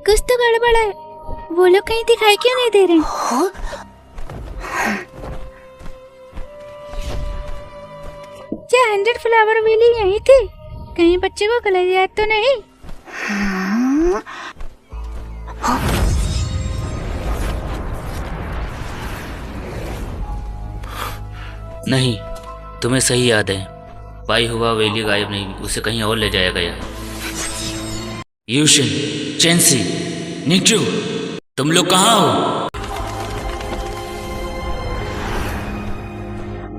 कुछ तो गड़बड़ है। वो लोग कहीं दिखाई क्यों नहीं दे रहे? क्या 100 फ्लावर वैली यही थी? कहीं बच्चे को गलत याद तो नहीं? नहीं, तुम्हें सही याद है। पाई हुआ वैली गायब नहीं, उसे कहीं और ले जाया गया। यूशिन, चेंसी, निकचू, तुम लोग कहाँ हो?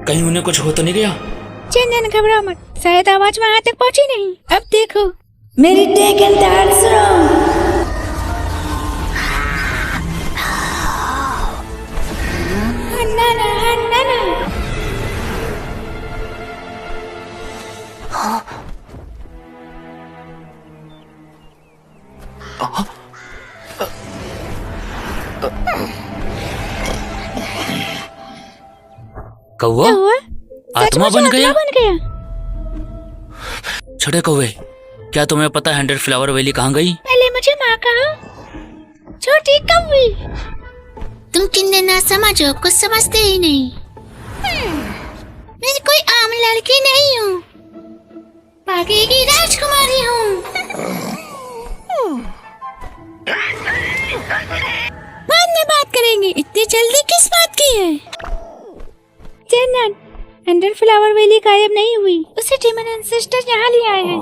कहीं उन्हें कुछ हो तो नहीं गया? चंदन घबराओ मत, शायद आवाज वहाँ तक पहुँची नहीं। अब देखो मेरी टेकन तार सुनो। कौवा आत्मा बन गया? छोटे कौवे, क्या तुम्हें पता है 100 फ्लावर वैली कहाँ गई? पहले मुझे माँ कहो। छोटी कौवी, तुम किन्ने ना समझो, कुछ समझते ही नहीं। मैं कोई आम लड़की नहीं हूँ, बागी की राजकुमारी हूँ। बाद में बात करेंगे, इतनी जल्दी किस बात की है? चंदन, 100 फ्लावर वैली गायब नहीं हुई, उसे डीमन एंसेस्टर यहाँ ले आए हैं।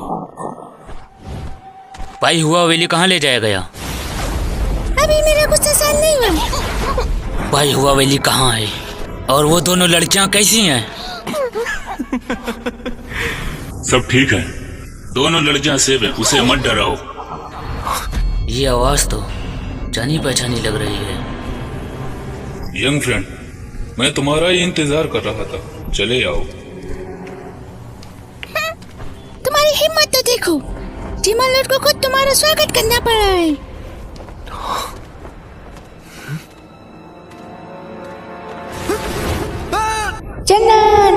पाई हुआ वैली कहाँ ले जाया गया? अभी मेरा गुस्सा शांत नहीं हुआ। पाई हुआ वैली कहाँ है? और वो दोनों लड़कियाँ कैसी हैं? सब ठीक है, दोनों लड़कियां सेफ है, उसे मत डराओ। ये आवाज तो जानी पहचानी लग रही है। यंग फ्रेंड, मैं तुम्हारा ही इंतजार कर रहा था, चले आओ। तुम्हारी हिम्मत तो देखो, डीमन लॉर्ड को खुद तुम्हारा स्वागत करना पड़ा है। चंदन,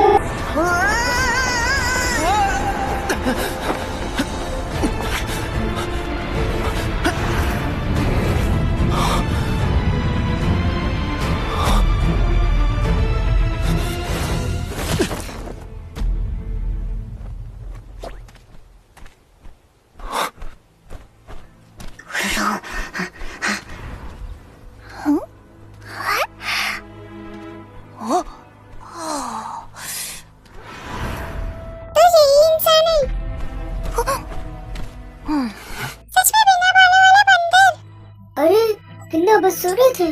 बस सो गए थे।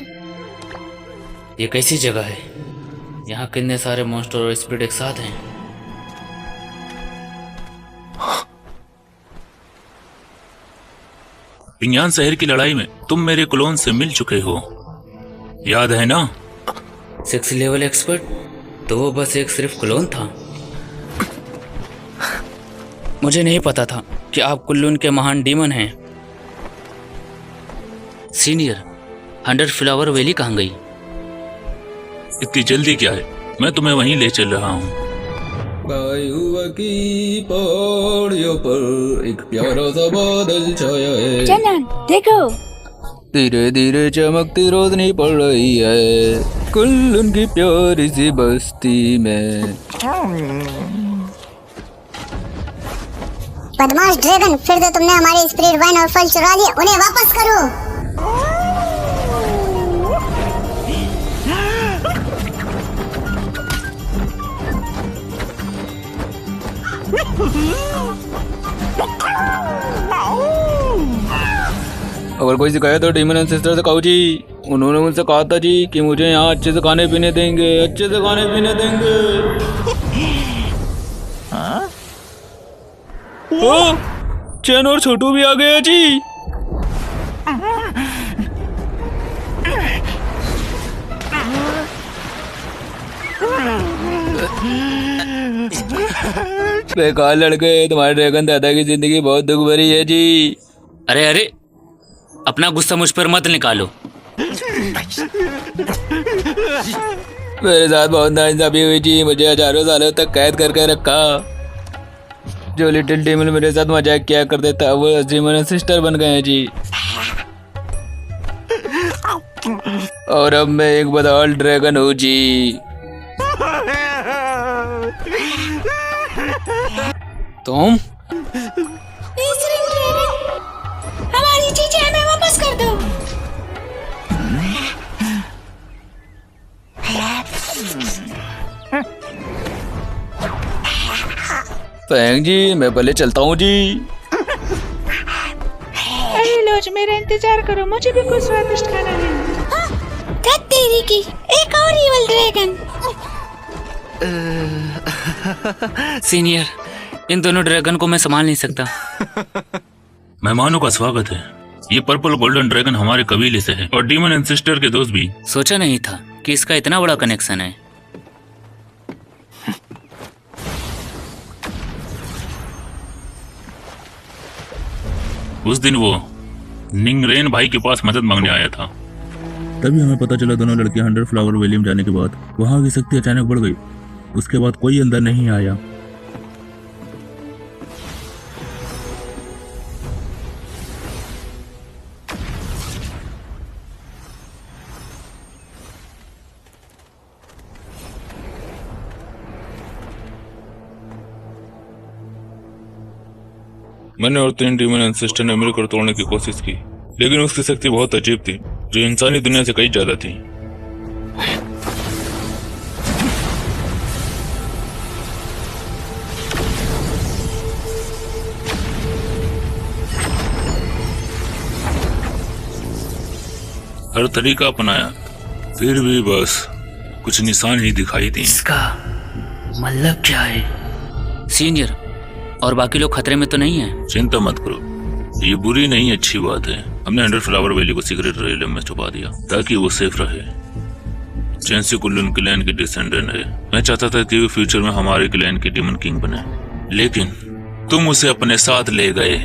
ये कैसी जगह है? यहाँ कितने सारे मॉन्स्टर और स्पिरिट एक साथ हैं। पिंगान शहर की लड़ाई में तुम मेरे क्लोन से मिल चुके हो, याद है ना? 6 लेवल एक्सपर्ट? तो वो बस एक सिर्फ क्लोन था। मुझे नहीं पता था कि आप कुल्लून के महान डीमन हैं। सीनियर, 100 फ्लावर वैली कहाँ गई? इतनी जल्दी क्या है, मैं तुम्हें वहीं ले चल रहा हूँ। वायुवा की पहाड़ियों पर एक प्यारा सा बादल छाया है। चंदन देखो, धीरे धीरे चमकती रोशनी पड़ रही है कुल्लून की प्यारी सी बस्ती में। बदमाश ड्रैगन, फिर तो तुमने हमारे स्पिरिट वाइन और फल चुरा लिए, उन्हें वापस करो। अगर कोई सिखाया तो डीमन एंसेस्टर से कहो जी। उन्होंने मुझसे कहा था जी कि मुझे यहाँ अच्छे से खाने पीने देंगे, अच्छे से खाने पीने देंगे। ओ, चैन और छोटू भी आ गया जी। बेकार लड़के, तुम्हारे ड्रैगन दादा की जिंदगी बहुत दुख भरी है जी। अरे अरे, अपना गुस्सा मुझ पर मत निकालो। मेरे साथ बहुत नाइंसाफी हुई जी, मुझे हजारों सालों तक कैद करके रखा। जो लिटिल डीमन मेरे साथ मजाक किया करते था वो डीमन सिस्टर बन गए हैं जी। और अब मैं एक बदहाल ड्रैगन हूँ जी। तुम हमारी चीजें हमें वापस कर दो। फैंग जी, मैं पहले चलता हूँ जी। अरे लोज, मेरा इंतजार करो, मुझे भी कुछ स्वादिष्ट खाना है। धत तेरी की, एक और इवल ड्रैगन। सीनियर, इन दोनों ड्रैगन को मैं संभाल नहीं सकता। मेहमानों का स्वागत है। ये पर्पल गोल्डन ड्रैगन हमारे कबीले से है और डीमन एंड सिस्टर के दोस्त भी। सोचा नहीं था कि इसका इतना बड़ा कनेक्शन है। उस दिन वो निंगरेन भाई के पास मदद मांगने आया था। तभी हमें पता चला दोनों लड़कियां 100 फ्लावर वैली में जाने के बाद वहां की शक्ति अचानक बढ़ गई। उसके बाद कोई अंदर नहीं आया। मैंने और 3 डीमन एंड सिस्टर ने मिलकर तोड़ने की कोशिश की, लेकिन उसकी शक्ति बहुत अजीब थी, जो इंसानी दुनिया से कई ज्यादा थी। हर तरीका अपनाया, फिर भी बस कुछ निशान ही दिखाई दिए। इसका मतलब क्या है? सीनियर, और बाकी लोग खतरे में तो नहीं है? चिंता मत करो, ये बुरी नहीं अच्छी बात है। हमने 100 फ्लावर वैली को सीक्रेट रेलम में छुपा दिया ताकि वो सेफ रहे। चेंसी कुल्लून क्लैन की डिसेंडेंट है। मैं चाहता था कि वो फ्यूचर में हमारे क्लैन की डीमन किंग बने, लेकिन तुम उसे अपने साथ ले गए।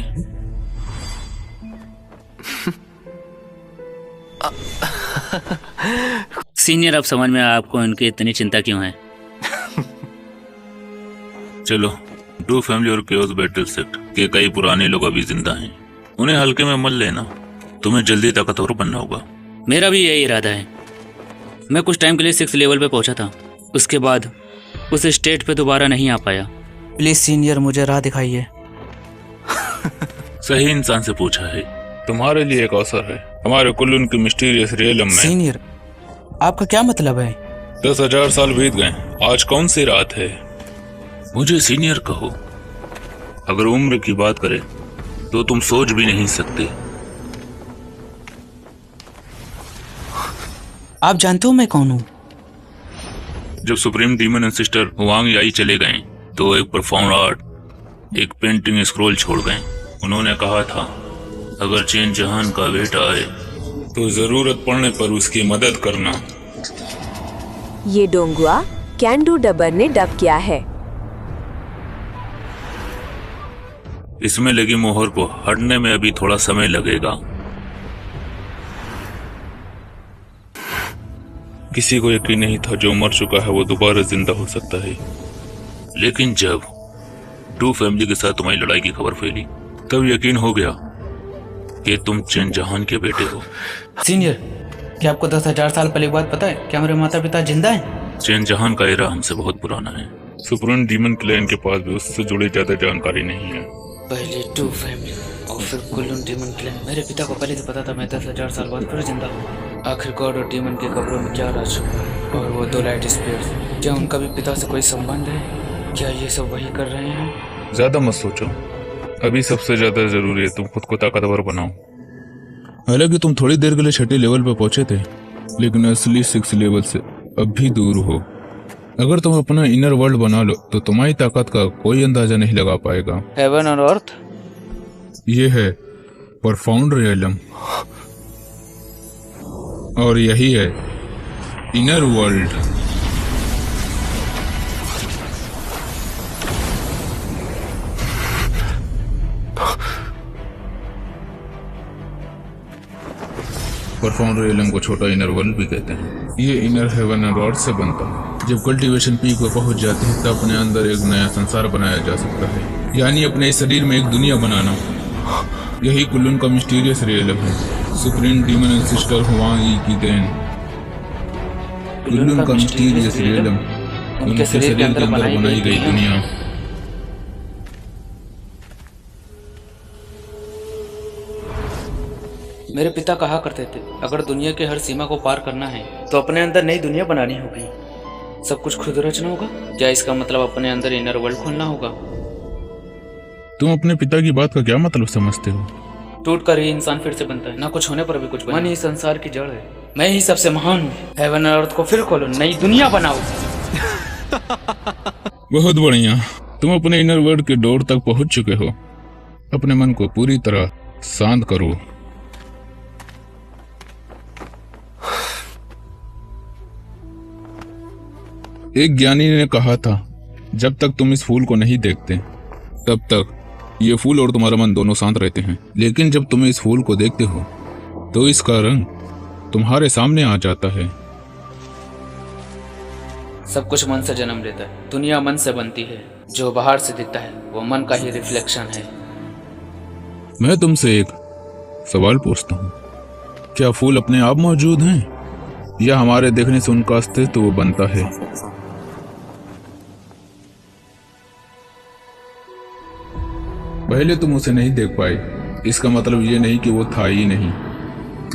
सीनियर, अब समझ में आया आपको इनकी इतनी चिंता क्यों है। चलो, डू फैमिली और केओस बैटल सेट के कई पुराने लोग अभी जिंदा हैं, उन्हें हल्के में मत लेना। तुम्हें जल्दी ताकतवर बनना होगा। मेरा भी यही इरादा है। मैं कुछ टाइम के लिए 6 लेवल पे पहुंचा था, उसके बाद उस स्टेट पे दोबारा नहीं आ पाया। प्लीज सीनियर, मुझे राह दिखाइए। सही इंसान से पूछा है। तुम्हारे लिए एक अवसर है हमारे कुल्लून की मिस्टीरियस रियलम में। सीनियर, आपका क्या मतलब है? 10,000 साल बीत गए, आज कौन सी रात है? मुझे सीनियर कहो। अगर उम्र की बात करें तो तुम सोच भी नहीं सकते। आप जानते हो मैं कौन हूँ? जब सुप्रीम डीमन एंड सिस्टर वांग याई चले गए तो एक परफॉर्म आर्ट, एक पेंटिंग स्क्रॉल छोड़ गए। उन्होंने कहा था, अगर चेन जहान का बेटा आए तो जरूरत पड़ने पर उसकी मदद करना। ये डोंगुआ कैंडू डबर ने डब किया है। इसमें लगी मोहर को हटने में अभी थोड़ा समय लगेगा। किसी को यकीन नहीं था जो मर चुका है वो दोबारा जिंदा हो सकता है, लेकिन जब डू फैमिली के साथ तुम्हारी लड़ाई की खबर फैली तब यकीन हो गया कि तुम चेन जहान के बेटे हो। सीनियर, क्या आपको 10,000 साल पहले की बात पता है? क्या मेरे माता पिता जिंदा हैं? चेन जहान का एरा हमसे बहुत पुराना है। सुप्रीम डीमन क्लैन के पास भी उससे जुड़ी ज्यादा जानकारी नहीं है। पहले डू फैमिली और फिर कुल्लून डीमन क्लैन। मेरे पिता को पहले से पता था मैं 10,000 साल बाद फिर जिंदा हूँ। आखिर गॉड और डीमन के कब्रों में क्या राज छुपा है? और वो 2 लाइट स्पिरिट्स, क्या उनका भी पिता से कोई संबंध है? क्या ये सब वही कर रहे हैं? ज्यादा मत सोचो, अभी सबसे ज्यादा जरूरी है तुम खुद को ताकतवर बनाओ। हालांकि तुम थोड़ी देर के लिए 6 लेवल पर पहुंचे थे, लेकिन असली 6 लेवल से अब भी दूर हो। अगर तुम अपना इनर वर्ल्ड बना लो तो तुम्हारी ताकत का कोई अंदाजा नहीं लगा पाएगा। हेवन और अर्थ? ये है परफाउंड रियलम और यही है इनर वर्ल्ड। परफाउंड रियलम को छोटा इनर वर्ल्ड भी कहते हैं। ये इनर हेवन और अर्थ से बनता है। जब कल्टीवेशन पीक पर पहुंच जाते हैं तब अपने अंदर एक नया संसार बनाया जा सकता है, यानी अपने शरीर में एक दुनिया बनाना। यही कुल्लून का मिस्टीरियस रियलम है। Supreme demon and sister Huang यी की देन। कुल्लून का मिस्टीरियस रियलम, उनके शरीर के अंदर बनाई गई दुनिया। मेरे पिता कहा करते थे, अगर दुनिया के हर सीमा को पार करना है तो अपने अंदर नई दुनिया बनानी होगी। सब कुछ खुद रचना होगा। क्या इसका मतलब अपने अंदर इनर वर्ल्ड खोलना होगा? तुम अपने पिता की बात का क्या मतलब समझते हो? टूट कर ही इंसान फिर से बनता है, ना कुछ होने पर भी कुछ। मन ही संसार की जड़ है, मैं ही सबसे महान हूँ। हेवन और अर्थ को फिर खोलो, नई दुनिया बनाओ। बहुत बढ़िया, तुम अपने इनर वर्ल्ड के डोर तक पहुंच चुके हो। अपने मन को पूरी तरह शांत करो। एक ज्ञानी ने कहा था, जब तक तुम इस फूल को नहीं देखते तब तक ये फूल और तुम्हारा मन दोनों शांत रहते हैं। लेकिन जब तुम इस फूल को देखते हो तो इसका रंग तुम्हारे सामने आ जाता है। सब कुछ मन से जन्म लेता है, दुनिया मन से बनती है। जो बाहर से दिखता है वो मन का ही रिफ्लेक्शन है। मैं तुमसे एक सवाल पूछता हूँ, क्या फूल अपने आप मौजूद हैं या हमारे देखने से उनका अस्तित्व वो बनता है? पहले तुम उसे नहीं देख पाए, इसका मतलब ये नहीं कि वो था ही नहीं,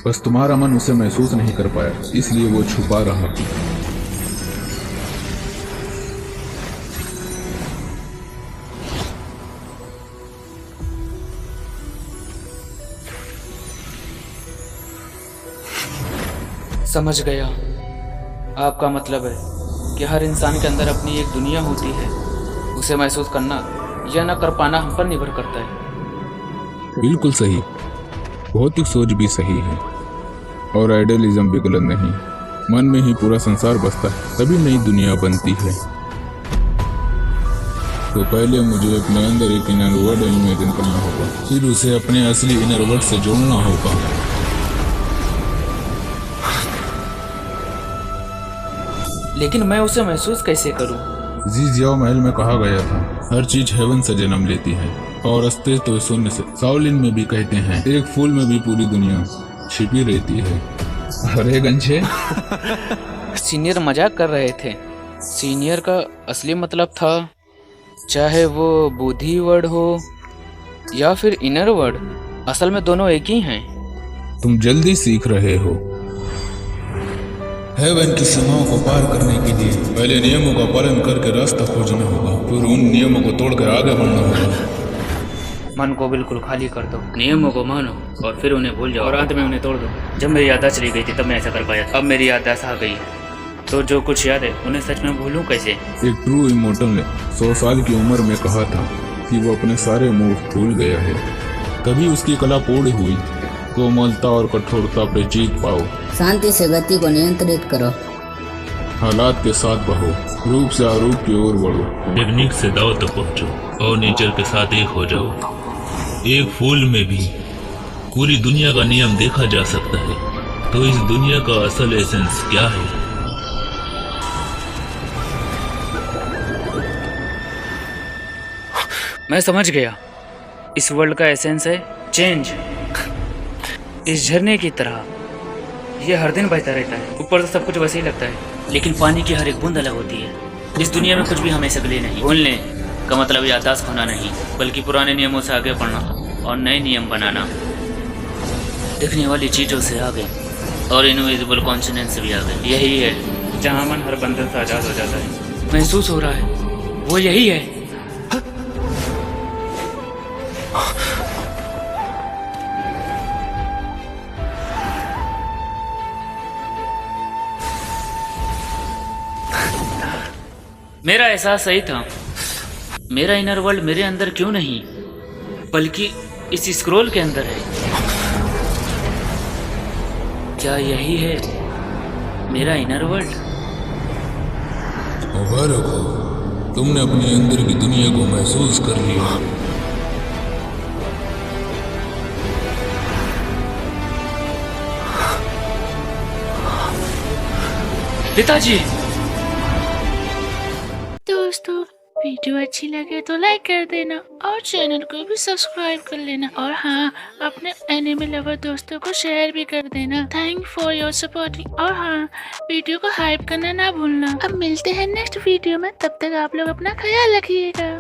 बस तुम्हारा मन उसे महसूस नहीं कर पाया, इसलिए वो छुपा रहा। समझ गया, आपका मतलब है कि हर इंसान के अंदर अपनी एक दुनिया होती है। उसे महसूस करना या न कर पाना हम पर निर्भर करता है। बिल्कुल सही, भौतिक सोच भी सही है और आइडियलिज्म भी गलत नहीं। मन में ही पूरा संसार बसता है, तभी नई दुनिया बनती है। तो पहले मुझे अपने अंदर एक इनर वर्ल्ड इमेजिन करना होगा, फिर उसे अपने असली इनर वर्ल्ड से जोड़ना होगा। लेकिन मैं उसे महसूस कैसे करूं? जी जियाओ महल में कहा गया था, हर चीज हेवन से जन्म लेती है और अस्तित्व तो शून्य से। साओलिन में भी कहते हैं, एक फूल में भी पूरी दुनिया छिपी रहती है। अरे गंछे सीनियर मजाक कर रहे थे। सीनियर का असली मतलब था, चाहे वो बुद्धि वर्ड हो या फिर इनर वर्ड, असल में दोनों एक ही हैं। तुम जल्दी सीख रहे हो। हेवन की सीमाओं को पार करने के लिए पहले नियमों का पालन करके रास्ता खोजना होगा, फिर उन नियमों को तोड़कर आगे बढ़ना होगा। मन को बिल्कुल खाली कर दो, नियमों को मानो और फिर उन्हें भूल जाओ और अंत में उन्हें तोड़ दो। जब मेरी याददाश्त चली गई थी तब मैं ऐसा कर पाया था। अब मेरी याददाश्त आ गई तो जो कुछ याद है उन्हें सच में भूलूं कैसे? एक ट्रू इमोर्टल ने 100 साल की उम्र में कहा था कि वो अपने सारे मोह भूल गया है। तभी उसकी कला पूर्ण हुई, कोमलता और कठोरता पे जीत पाओ। शांति से गति को नियंत्रित करो, हालात के साथ बहो, रूप से आरूप की ओर बढ़ो। टेक्निक से दाव तक पहुंचो और नेचर के साथ एक हो जाओ। एक फूल में भी पूरी दुनिया का नियम देखा जा सकता है, तो इस दुनिया का असल एसेंस क्या है? मैं समझ गया, इस वर्ल्ड का एसेंस है चेंज। इस झरने की तरह ये हर दिन बहता रहता है, ऊपर से सब कुछ वैसे ही लगता है, लेकिन पानी की हर एक बूंद अलग होती है। इस दुनिया में कुछ भी हमेशा के लिए नहीं। भूलने का मतलब याददाश्त खोना नहीं, बल्कि पुराने नियमों से आगे बढ़ना और नए नियम बनाना। दिखने वाली चीजों से आगे और इनविजिबल कॉन्शियस से भी आगे। यही है जहाँ मन हर बंधन से आजाद हो जाता है। महसूस हो रहा है वो यही है। मेरा एहसास सही था। मेरा इनर वर्ल्ड मेरे अंदर क्यों नहीं, बल्कि इस स्क्रोल के अंदर है। क्या यही है मेरा इनर वर्ल्ड? मुबारक हो, तुमने अपने अंदर की दुनिया को महसूस कर लिया। पिताजी। दोस्तों, वीडियो अच्छी लगे तो लाइक कर देना और चैनल को भी सब्सक्राइब कर लेना, और हाँ, अपने एनिमे लवर दोस्तों को शेयर भी कर देना। थैंक फॉर योर सपोर्टिंग, और हाँ, वीडियो को हाइप करना ना भूलना। अब मिलते हैं नेक्स्ट वीडियो में, तब तक आप लोग अपना ख्याल रखिएगा।